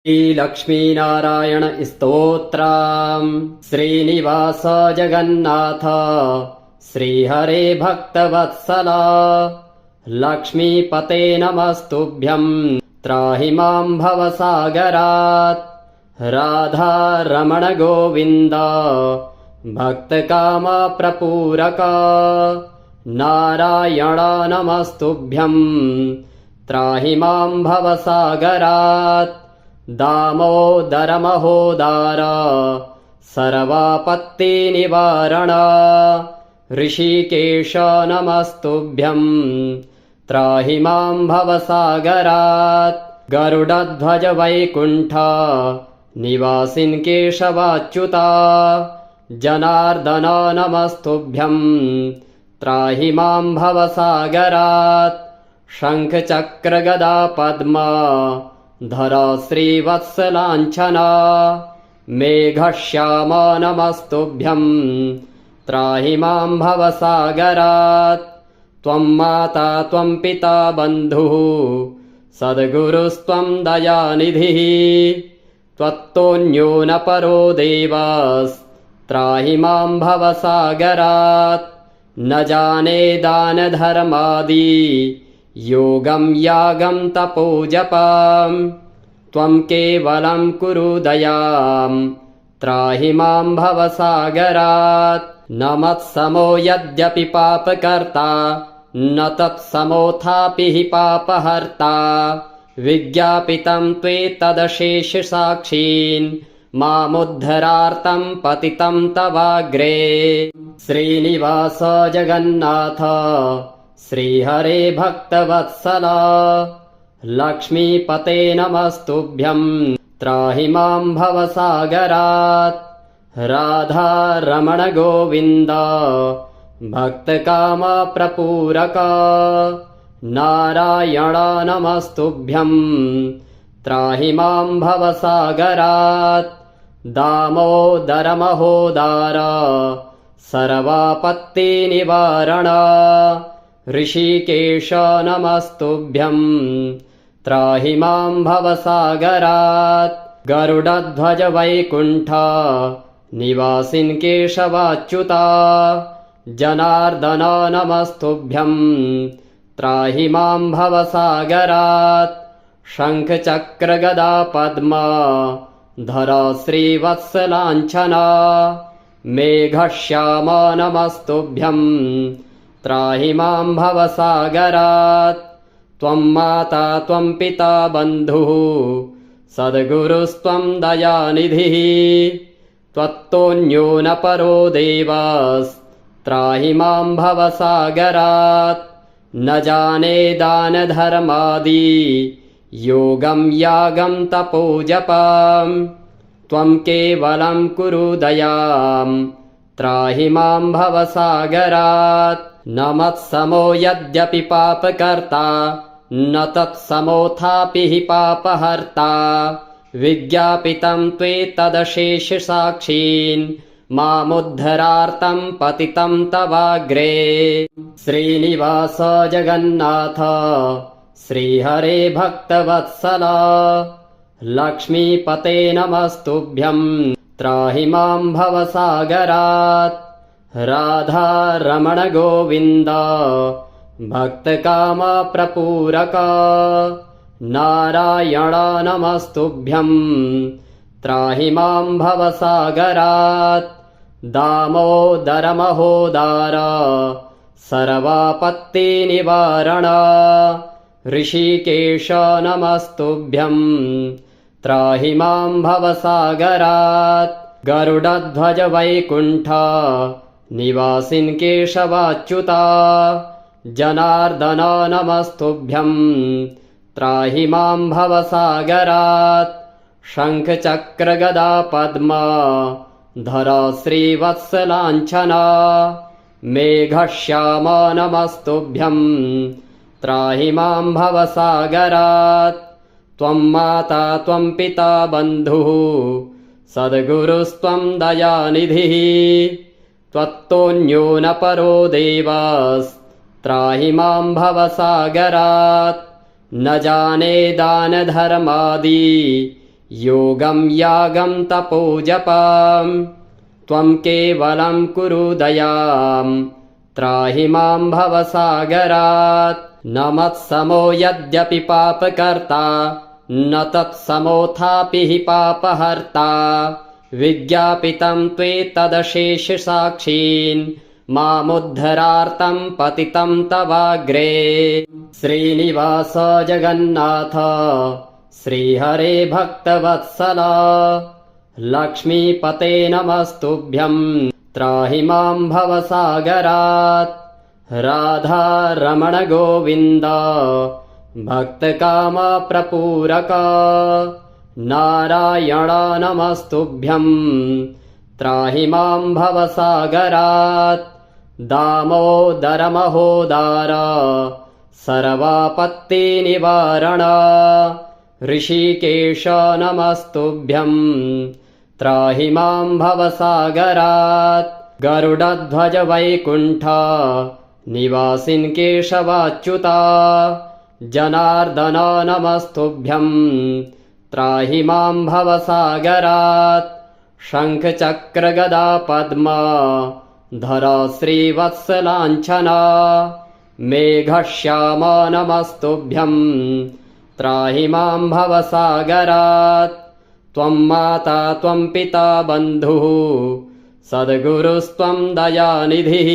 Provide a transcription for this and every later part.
श्रीलक्ष्मीनारायण स्तोत्रम्। श्रीनिवास जगन्नाथ श्रीहरे भक्तवत्सला लक्ष्मीपते नमस्तुभ्यं त्राहि मां भवसागरात्। राधा रमण गोविन्द भक्तकाम प्रपूरक नारायण नमस्तुभ्यं त्राहि मां भवसागरात्। दामोदर महोदार सर्वापत्ति निवारण ऋषिकेश नमस्तुभ्यं त्राहि मां भवसागरात्। गरुडध्वज वैकुण्ठ निवासिन् केशवाच्युता जनार्दन नमस्तुभ्यं त्राहि मां भवसागरात्। शङ्ख चक्र गदा पद्म धर श्रीवत्सलाञ्छना मेघश्याम नमस्तुभ्यं त्राहि मां भवसागरात्। त्वं माता त्वं पिता बन्धुः सद्गुरुस्त्वं दयानिधिः त्वत्तोऽन्यो न परो देवस्त्राहि मां भवसागरात्। न जाने दानधर्मादि योगं यागं तपो जपं त्वं केवलं कुरु दयां त्राहि मां भवसागरात्। न मत्समो यद्यपि पापकर्ता न तत्समोऽथापि हि पापहर्ता विज्ञापितं त्वेतदशेषसाक्षीन् मामुद्धरार्तं पतितं तवाग्रे। श्रीनिवास जगन्नाथ श्रीहरे भक्तवत्सला लक्ष्मीपते नमस्तुभ्यं त्राहि मां भवसागरात्। राधा रमण गोविन्द भक्तकाम प्रपूरक नारायण नमस्तुभ्यं त्राहि मां भवसागरात्। दामोदर महोदार सर्वापत्ति निवारण ऋषिकेश नमस्तुभ्यं त्राहि मां भवसागरात्। गरुडध्वज वैकुण्ठ निवासिन् केशवाच्युता जनार्दन नमस्तुभ्यं त्राहि मां भवसागरात्। शङ्ख चक्र गदा पद्म धर श्रीवत्सलाञ्छना मेघश्याम नमस्तुभ्यं त्राहि मां भवसागरात्। त्वं माता त्वं पिता बन्धुः सद्गुरुस्त्वं दयानिधिः त्वत्तोऽन्यो न परो देवस्त्राहि मां भवसागरात्। न जाने दानधर्मादि योगं यागं तपो जपं त्वं केवलं कुरु दयां त्राहि मां भवसागरात्। न मत्समो यद्यपि पापकर्ता न तत्समोऽथापि हि पापहर्ता विज्ञापितं त्वेतदशेषसाक्षीन् मामुद्धरार्तं पतितं तवाग्रे। श्रीनिवास जगन्नाथ श्रीहरे भक्तवत्सला लक्ष्मीपते नमस्तुभ्यं त्राहि मां भवसागरात्। राधा रमण गोविन्द भक्तकाम प्रपूरक नारायण नमस्तुभ्यं त्राहि मां भवसागरात्। दामोदर महोदार सर्वापत्ति निवारण ऋषिकेश नमस्तुभ्यं त्राहि मां भवसागरात्। गरुडध्वज वैकुण्ठ निवासिन् केशवाच्युता जनार्दन नमस्तुभ्यं त्राहि मां भवसागरात्। शङ्ख चक्र गदा पद्म धर श्रीवत्सलाञ्छना मेघश्याम नमस्तुभ्यं त्राहि मां भवसागरात्। त्वं माता त्वं पिता बन्धुः सद्गुरुस्त्वं दयानिधिः त्वत्तोऽन्यो न परो देवस्त्राहि मां भवसागरात्। न जाने दानधर्मादि योगं यागं तपो जपाम् त्वं केवलं कुरु दयाम् त्राहि मां भवसागरात् न मत्समो यद्यपि पापकर्ता न तत्समोऽथापि हि पापहर्ता विज्ञापितं त्वेतदशेषसाक्षीन् मामुद्धरार्तं पतितं तवाग्रे। श्रीनिवास जगन्नाथ श्रीहरे भक्तवत्सला लक्ष्मीपते नमस्तुभ्यं त्राहि मां भवसागरात्। राधा रमण गोविन्द भक्तकाम प्रपूरक नारायण नमस्तुभ्यं त्राहि मां भवसागरात्। दामोदर महोदार सर्वापत्तिनिवारण ऋषिकेश नमस्तुभ्यं त्राहि मां भवसागरात्। गरुडध्वज वैकुण्ठ निवासिन् केशवाच्युता जनार्दन नमस्तुभ्यं त्राहि मां भवसागरात्। शङ्खचक्र गदा पद्म धर श्रीवत्सलाञ्छना मेघश्याम नमस्तुभ्यं त्राहि मां भवसागरात्। त्वं माता त्वं पिता बन्धुः सद्गुरुस्त्वं दयानिधिः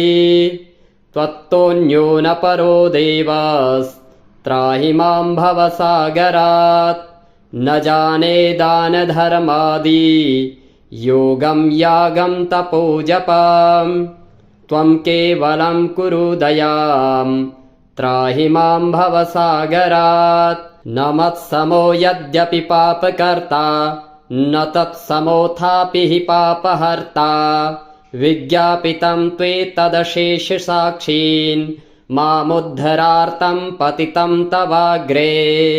त्वत्तोऽन्यो न परो देवस्त्राहि मां भवसागरात्। न जाने दानधर्मादि योगं यागं तपो जपाम् त्वं केवलं कुरु दयाम् त्राहि मां भवसागरात्। न मत्समो यद्यपि पापकर्ता न तत्समोऽथापि हि पापहर्ता विज्ञापितं त्वेतदशेषसाक्षीन् मामुद्धरार्तं पतितं तवाग्रे।